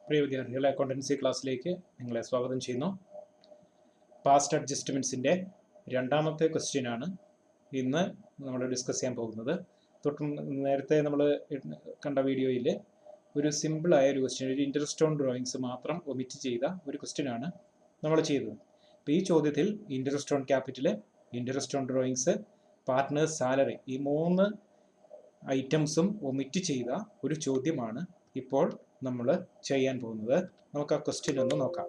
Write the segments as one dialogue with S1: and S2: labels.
S1: പ്രിയ വിദ്യാർത്ഥികളെ, അക്കൗണ്ടൻസി ക്ലാസ്സിലേക്ക് നിങ്ങളെ സ്വാഗതം ചെയ്യുന്നു. പാസ്റ്റ് അഡ്ജസ്റ്റ്മെൻറ്റ്സിൻ്റെ രണ്ടാമത്തെ ക്വസ്റ്റ്യനാണ് ഇന്ന് നമ്മൾ ഡിസ്കസ് ചെയ്യാൻ പോകുന്നത്. നേരത്തെ നമ്മൾ കണ്ട വീഡിയോയിൽ ഒരു സിമ്പിളായ ഒരു ക്വസ്റ്റ്യൻ, ഒരു ഇൻട്രസ്റ്റ് ഓൺ ഡ്രോയിങ്സ് മാത്രം ഒമിറ്റ് ചെയ്ത ഒരു ക്വസ്റ്റ്യനാണ് നമ്മൾ ചെയ്തത്. അപ്പോൾ ഈ ചോദ്യത്തിൽ interest on capital, interest on drawings, partners salary, ഈ 3 ഐറ്റംസും ഒമിറ്റ് ചെയ്ത ഒരു ചോദ്യമാണ് ഇപ്പോൾ നമ്മൾ ചെയ്യാൻ പോകുന്നത്. നമുക്ക് ആ ക്വസ്റ്റ്യൻ ഒന്ന് നോക്കാം.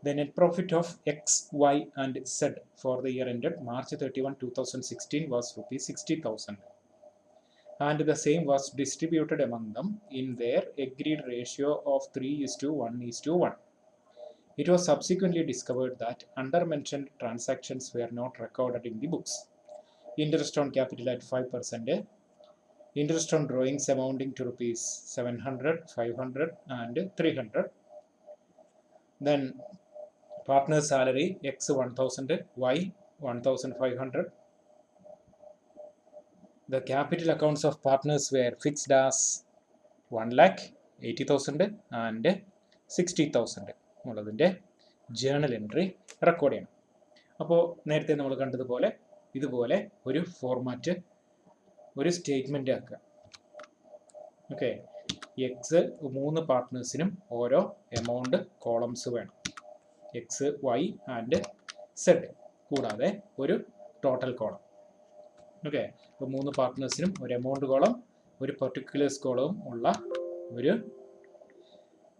S1: The net profit of X, Y and Z for the year ended March 31, 2016 was rupees 60,000 and the same was distributed among them in their agreed ratio of 3:1:1. It was subsequently discovered that undermentioned transactions were not recorded in the books. Interest on capital at 5%, interest on drawings amounting to rupees 700, 500 and 300. Then partner's salary X 1000, Y 1500. The capital accounts of partners were fixed as 1,80,000 and 60,000 എന്നുള്ളതിൻ്റെ journal entry record ചെയ്യണം. അപ്പോൾ നേരത്തെ നമ്മൾ കണ്ടതുപോലെ ഇതുപോലെ ഒരു format, ഒരു statement ആക്കുക. ഓക്കെ, എക്സ് 3 പാർട്ട്നേഴ്സിനും ഓരോ എമൗണ്ട് കോളംസ് വേണം. എക്സ്, വൈ ആൻഡ് സെഡ് കൂടാതെ ഒരു ടോട്ടൽ കോളം. ഓക്കെ, അപ്പോൾ 3 പാർട്ട്നേഴ്സിനും ഒരു എമൗണ്ട് കോളം, ഒരു പെർട്ടിക്കുലേഴ്സ് കോളവും ഉള്ള ഒരു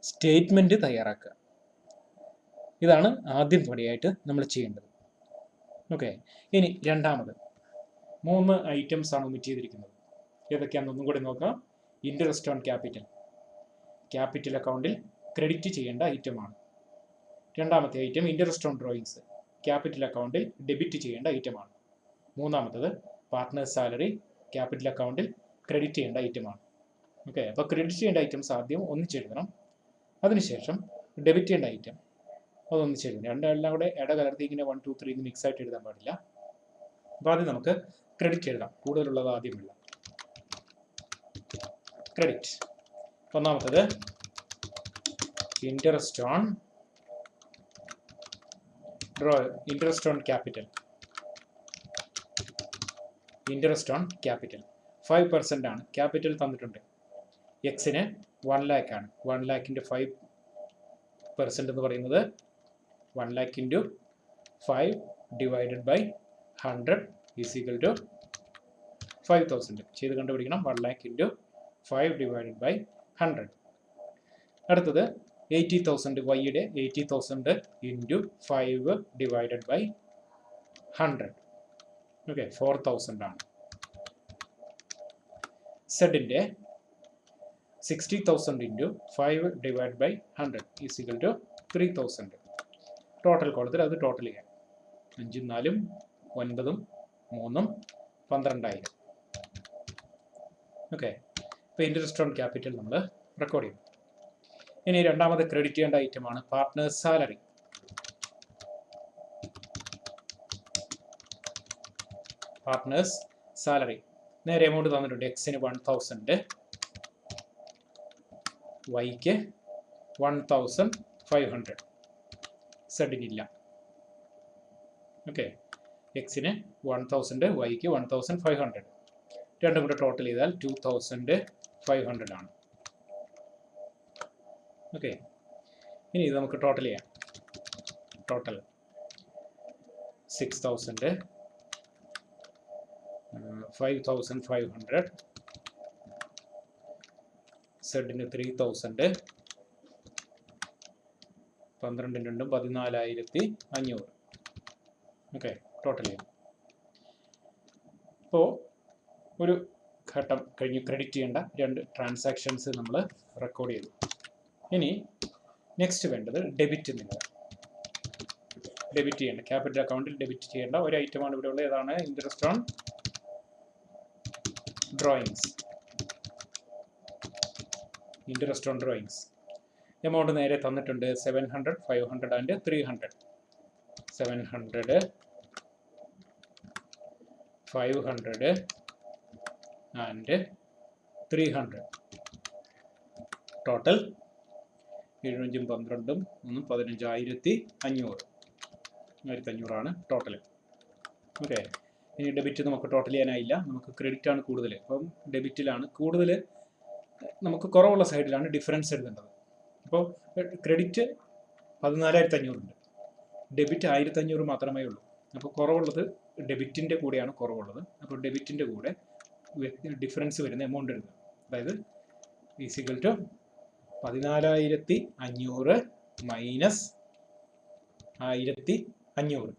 S1: സ്റ്റേറ്റ്മെൻറ്റ് തയ്യാറാക്കുക. ഇതാണ് ആദ്യം പടിയായിട്ട് നമ്മൾ ചെയ്യേണ്ടത്. ഓക്കെ, ഇനി രണ്ടാമത് 3 ഐറ്റംസ് ആണ് ഒമിറ്റ് ചെയ്തിരിക്കുന്നത്. ഏതൊക്കെയാണെന്നൊന്നും കൂടി നോക്കാം. ഇൻട്രസ്റ്റ് ഓൺ ക്യാപിറ്റൽ, ക്യാപിറ്റൽ അക്കൗണ്ടിൽ ക്രെഡിറ്റ് ചെയ്യേണ്ട ഐറ്റമാണ്. രണ്ടാമത്തെ item interest on drawings, capital അക്കൗണ്ടിൽ ഡെബിറ്റ് ചെയ്യേണ്ട ഐറ്റമാണ്. മൂന്നാമത്തത് പാർട്ട്നേഴ്സ് സാലറി, ക്യാപിറ്റൽ അക്കൗണ്ടിൽ ക്രെഡിറ്റ് ചെയ്യേണ്ട ഐറ്റമാണ്. ഓക്കെ, അപ്പോൾ ക്രെഡിറ്റ് ചെയ്യേണ്ട ഐറ്റംസ് ആദ്യം ഒന്നിച്ചെഴുതണം. അതിനുശേഷം ഡെബിറ്റ് ചെയ്യേണ്ട ഐറ്റം അതൊന്നിച്ചെഴുതണം. രണ്ടെല്ലാം കൂടെ കലർത്തി ഇങ്ങനെ 1, 2, 3 മിക്സ് ആയിട്ട് എഴുതാൻ പാടില്ല. അപ്പോൾ ആദ്യം നമുക്ക് ക്രെഡിറ്റ് എഴുതാം. കൂടുതലുള്ളത് ആദ്യം എഴുതാം. ക്രെഡിറ്റ്. ഒന്നാമത്തത് interest on capital. Interest on capital 5% ആണ്. ക്യാപിറ്റൽ തന്നിട്ടുണ്ട്. എക്സിന് 1 lakh ആണ്. 1 lakhൻ്റെ 5% എന്ന് പറയുന്നത് 1 lakh into 5 divided by 100 is equal to 5,000. ചെയ്ത് കണ്ടുപിടിക്കണം. 1 lakh into 5 divided by 100. അടുത്തത് 80,000, വൈയുടെ 80,000 into 5 divided by 100. ഓക്കെ, 4,000 ആണ്. സെഡിൻ്റെ 60,000 into 5 divided by 100 is equal to 3,000. Total കോളത്തിൽ അത് ടോട്ടൽ ചെയ്യാം. 5, 4, 9, 3, 12,000. ഓക്കെ, ഇപ്പോൾ ഇൻട്രസ്റ്റ് ഓൺ ക്യാപിറ്റൽ നമ്മൾ റെക്കോർഡ് ചെയ്യും. ഇനി രണ്ടാമത് ക്രെഡിറ്റ് ചെയ്യേണ്ട ഐറ്റമാണ് പാർട്ട്നേഴ്സ് സാലറി. പാർട്ട്നേഴ്സ് സാലറി നേരെ എമൗണ്ട് തന്നിട്ടുണ്ട്. എക്സിന് 1,000, വൈക്ക് 1,500, സെഡിനില്ല. ഓക്കെ, എക്സിന് 1,000, വൈക്ക് 1,500. രണ്ടും കൂടെ ടോട്ടൽ ചെയ്താൽ 2,500 ആണ്. ഓക്കെ, ഇനി ഇത് നമുക്ക് ടോട്ടൽ ചെയ്യാം. ടോട്ടൽ 6,000, 5,500, സെഡിന് 3,000, 12 2 14,500. ഓക്കെ, ടോട്ടൽ ചെയ്യും. ഇപ്പോൾ ഒരു ഘട്ടം കഴിഞ്ഞ് ക്രെഡിറ്റ് ചെയ്യേണ്ട 2 ട്രാൻസാക്ഷൻസ് നമ്മൾ റെക്കോർഡ് ചെയ്തു. ഇനി നെക്സ്റ്റ് വേണ്ടത് ഡെബിറ്റ് എന്നുള്ളത്. ഡെബിറ്റ് ചെയ്യേണ്ട, ക്യാപിറ്റൽ അക്കൗണ്ടിൽ ഡെബിറ്റ് ചെയ്യേണ്ട ഒരു ഐറ്റമാണ് ഇവിടെ ഉള്ളത്. ഏതാണ്? Interest on drawings. Interest on drawings amount നേരെ തന്നിട്ടുണ്ട്. 700, 500 and 300. 700, 500 and 300. Total 700 12 15,500 1500 total. Okay, ഇനി ഡെബിറ്റ് നമുക്ക് ടോട്ടൽ ചെയ്യാനായില്ല, നമുക്ക് ക്രെഡിറ്റ് ആണ് കൂടുതൽ. അപ്പം ഡെബിറ്റിലാണ് കൂടുതൽ, നമുക്ക് കുറവുള്ള സൈഡിലാണ് ഡിഫറൻസ് എഴുതേണ്ടത്. അപ്പോൾ ക്രെഡിറ്റ് 14,500 ഉണ്ട്, ഡെബിറ്റ് 1,500 മാത്രമേ ഉള്ളൂ. അപ്പോൾ കുറവുള്ളത് ഡെബിറ്റിൻ്റെ കൂടെയാണ് കുറവുള്ളത്. അപ്പോൾ ഡെബിറ്റിൻ്റെ കൂടെ ഡിഫറൻസ് വരുന്ന എമൗണ്ട് എഴുതുക. അതായത് is equal to 14,500 minus 1,500.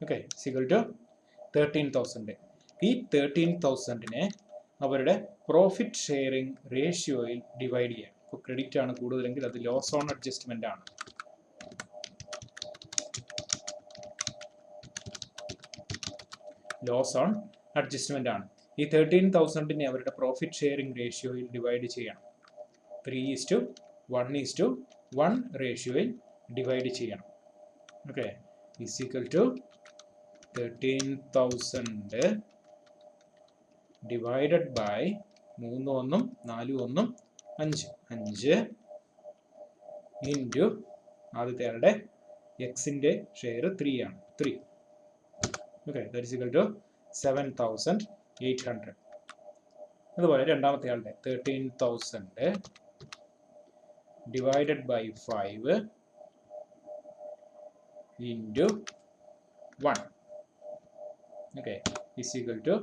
S1: Okay, is equal to 13,000. ഈ 13,000-നെ അവരുടെ പ്രോഫിറ്റ് ഷെയറിംഗ് റേഷ്യോയിൽ ഡിവൈഡ് ചെയ്യാം. ഇപ്പോൾ ക്രെഡിറ്റ് ആണ് കൂടുതലെങ്കിൽ അത് ലോസ് ഓൺ അഡ്ജസ്റ്റ്മെൻ്റ് ആണ്. ലോസ് ഓൺ അഡ്ജസ്റ്റ്മെൻ്റ് ആണ്. ഈ 13,000-നെ അവരുടെ പ്രോഫിറ്റ് ഷെയറിംഗ് റേഷ്യോയിൽ ഡിവൈഡ് ചെയ്യണം. 3:1:1 റേഷ്യോയിൽ ഡിവൈഡ് ചെയ്യണം. Okay, is equal to 13,000 divided by 3 1 4 1 5 5 into ആദ്യത്തെ ആളുടെ എക്സിൻ്റെ ഷെയർ 3 ആണ്, 3. Okay, that is equal to 7,800. അതുപോലെ രണ്ടാമത്തെ ആളുടെ 13,000 divided by 5 into 1. Okay, is equal to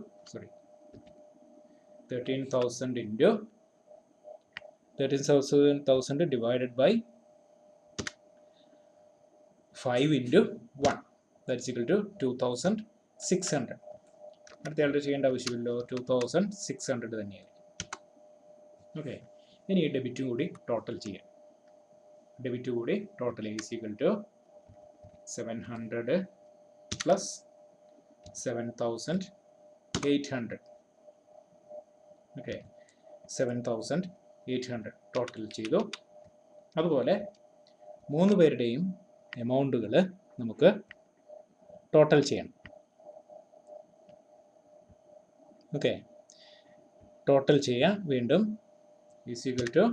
S1: 13,000 into 13,000 divided by 5 into 1. That is equal to 2,600. അടുത്തയാളുടെ ചെയ്യേണ്ട ആവശ്യമില്ലോ, 2,600 തന്നെയായിരിക്കും. ഓക്കെ, ഇനി ഈ ഡെബിറ്റും കൂടി ടോട്ടൽ ചെയ്യാം. ഡെബിറ്റ് കൂടി total is equal to 700 plus 7,800. Okay, 7,800 total ചെയ്തു. അതുപോലെ 3 പേരുടെയും എമൗണ്ടുകൾ നമുക്ക് ടോട്ടൽ ചെയ്യണം. ഓക്കെ, ടോട്ടൽ ചെയ്യാം. വീണ്ടും is equal to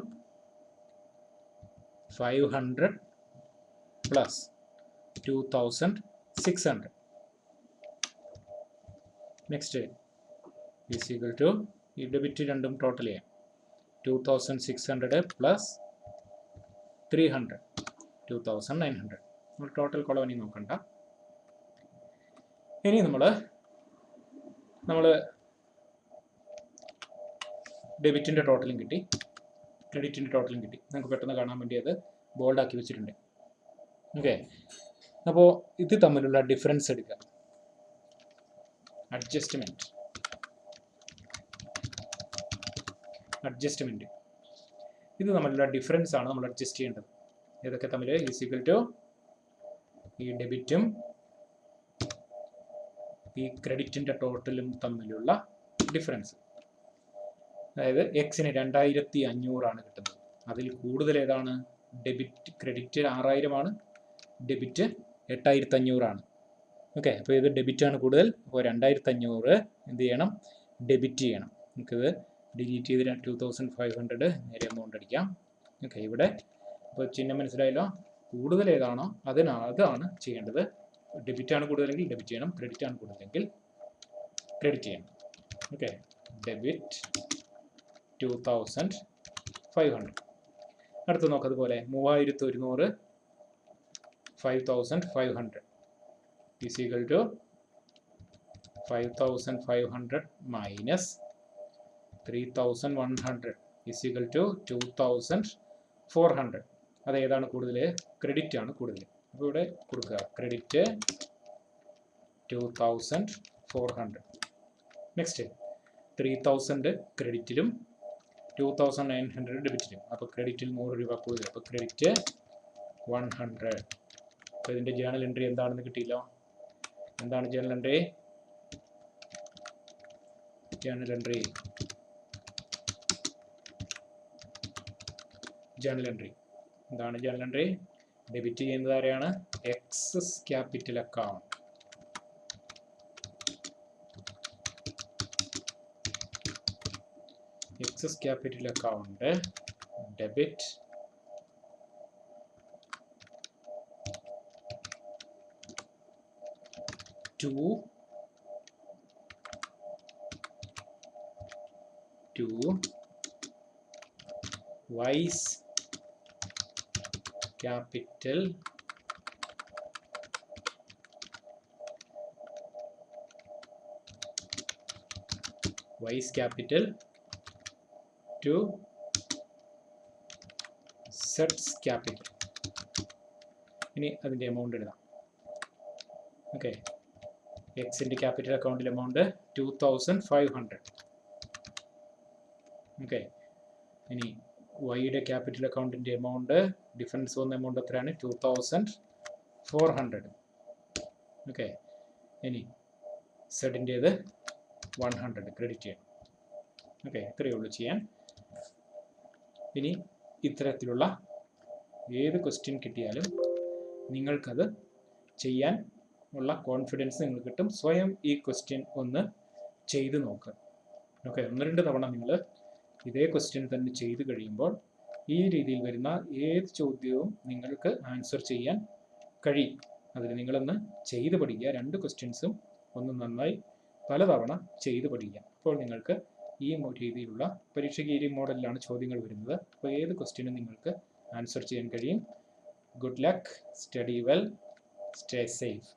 S1: 500 plus 2,600. Next is equal to ഈ ഡെബിറ്റ് രണ്ടും ടോട്ടൽ ചെയ്യാം. 2,600 പ്ലസ് 300 2,900. നമ്മൾ ടോട്ടൽ കൊളവനി നോക്കണ്ട. ഇനി നമ്മൾ ഡെബിറ്റിൻ്റെ ടോട്ടലും കിട്ടി, ക്രെഡിറ്റിൻ്റെ ടോട്ടലും കിട്ടി. നമുക്ക് പെട്ടെന്ന് കാണാൻ വേണ്ടി അത് ബോൾഡാക്കി വെച്ചിട്ടുണ്ട്. ഓക്കെ, അപ്പോൾ ഇത് തമ്മിലുള്ള ഡിഫറൻസ് എടുക്കുക. അഡ്ജസ്റ്റ്മെൻറ്റ് ഇത് തമ്മിലുള്ള ഡിഫറൻസ് ആണ് നമ്മൾ അഡ്ജസ്റ്റ് ചെയ്യേണ്ടത്. ഇതൊക്കെ തമ്മിൽ ഈസ് ഈക്വൽ ടു ഈ ഡെബിറ്റും ഈ ക്രെഡിറ്റിൻ്റെ ടോട്ടലും തമ്മിലുള്ള ഡിഫറൻസ്. അതായത് എക്സിന് 2,500 കിട്ടുന്നത്. അതിൽ കൂടുതൽ ഏതാണ്? ഡെബിറ്റ്. ക്രെഡിറ്റ് 6,000 ആണ്, ഡെബിറ്റ് 8,500. ഓക്കെ, അപ്പോൾ ഇത് ഡെബിറ്റാണ് കൂടുതൽ. അപ്പോൾ 2,500 എന്ത് ചെയ്യണം? ഡെബിറ്റ് ചെയ്യണം. നമുക്കിത് ഡിലീറ്റ് ചെയ്ത് 2,500 നേരെ എമൗണ്ട് അടിക്കാം. ഓക്കെ, ഇവിടെ അപ്പോൾ ചിഹ്നം മനസ്സിലായല്ലോ. കൂടുതൽ ഏതാണോ അതാണ് ചെയ്യേണ്ടത്. ഡെബിറ്റാണ് കൂടുതലെങ്കിൽ ഡെബിറ്റ് ചെയ്യണം, ക്രെഡിറ്റ് ആണ് കൂടുതലെങ്കിൽ ക്രെഡിറ്റ് ചെയ്യണം. Okay, debit 2,500. അടുത്ത് നോക്കാം. അതുപോലെ 3,100 5,500 is equal to 5,500 minus 3,100 is equal to 2,400. അത് ഏതാണ് കൂടുതൽ? ക്രെഡിറ്റ് ആണ് കൂടുതൽ. അപ്പോൾ ഇവിടെ കൊടുക്കുക ക്രെഡിറ്റ് 2,400. നെക്സ്റ്റ് 3,000 ക്രെഡിറ്റിലും 2,900 ഡെബിറ്റിലും. അപ്പോൾ ക്രെഡിറ്റിൽ 100 രൂപ കൂടുതൽ. അപ്പോൾ ക്രെഡിറ്റ് 100. അപ്പോൾ ഇതിൻ്റെ ജേണൽ എൻട്രി എന്താണെന്ന് കിട്ടിയില്ലോ. എന്താണ് ജേണൽ എൻട്രി? ജേണൽ എൻട്രി എന്താണ് ജേണൽ എൻട്രി? ഡെബിറ്റ് ചെയ്യുന്നത് ആരെയാണ്? Excess capital account. Excess capital account debit to Wise Capital to Sets Capital. ഇനി അതിൻ്റെ എമൗണ്ട് എഴുതാം. ഓക്കെ, എക്സിൻ്റെ ക്യാപിറ്റൽ അക്കൗണ്ടിൽ എമൗണ്ട് 2500. ഓക്കെ, ഇനി വൈയുടെ ക്യാപിറ്റൽ അക്കൗണ്ടിൻ്റെ എമൗണ്ട് ഡിഫറൻസ് വന്ന എമൗണ്ട് എത്രയാണ്? 2400. ഓക്കെ, ഇനി സെഡിൻ്റേത് 100 ക്രെഡിറ്റ് ചെയ്യണം. ഓക്കെ, ഇത്രയേ ഉള്ളൂ ചെയ്യാൻ. ഇനി ഇത്തരത്തിലുള്ള ഏത് ക്വസ്റ്റ്യൻ കിട്ടിയാലും നിങ്ങൾക്കത് ചെയ്യാൻ ഉള്ള കോൺഫിഡൻസ് നിങ്ങൾക്ക് കിട്ടും. സ്വയം ഈ ക്വസ്റ്റ്യൻ ഒന്ന് ചെയ്ത് നോക്കുക. ഓക്കെ, 1-2 തവണ നിങ്ങൾ ഇതേ ക്വസ്റ്റ്യൻ തന്നെ ചെയ്ത് കഴിയുമ്പോൾ ഈ രീതിയിൽ വരുന്ന ഏത് ചോദ്യവും നിങ്ങൾക്ക് ആൻസർ ചെയ്യാൻ കഴിയും. അതിൽ നിങ്ങളൊന്ന് ചെയ്ത് പഠിക്കുക. 2 ക്വസ്റ്റ്യൻസും ഒന്ന് നന്നായി പലതവണ ചെയ്ത് പഠിക്കുക. അപ്പോൾ നിങ്ങൾക്ക് ഈ രീതിയിലുള്ള പരീക്ഷയ്ക്ക് ഈ മോഡലിലാണ് ചോദ്യങ്ങൾ വരുന്നത്. അപ്പോൾ ഏത് ക്വസ്റ്റ്യനും നിങ്ങൾക്ക് ആൻസർ ചെയ്യാൻ കഴിയും. Good luck, study well, stay safe.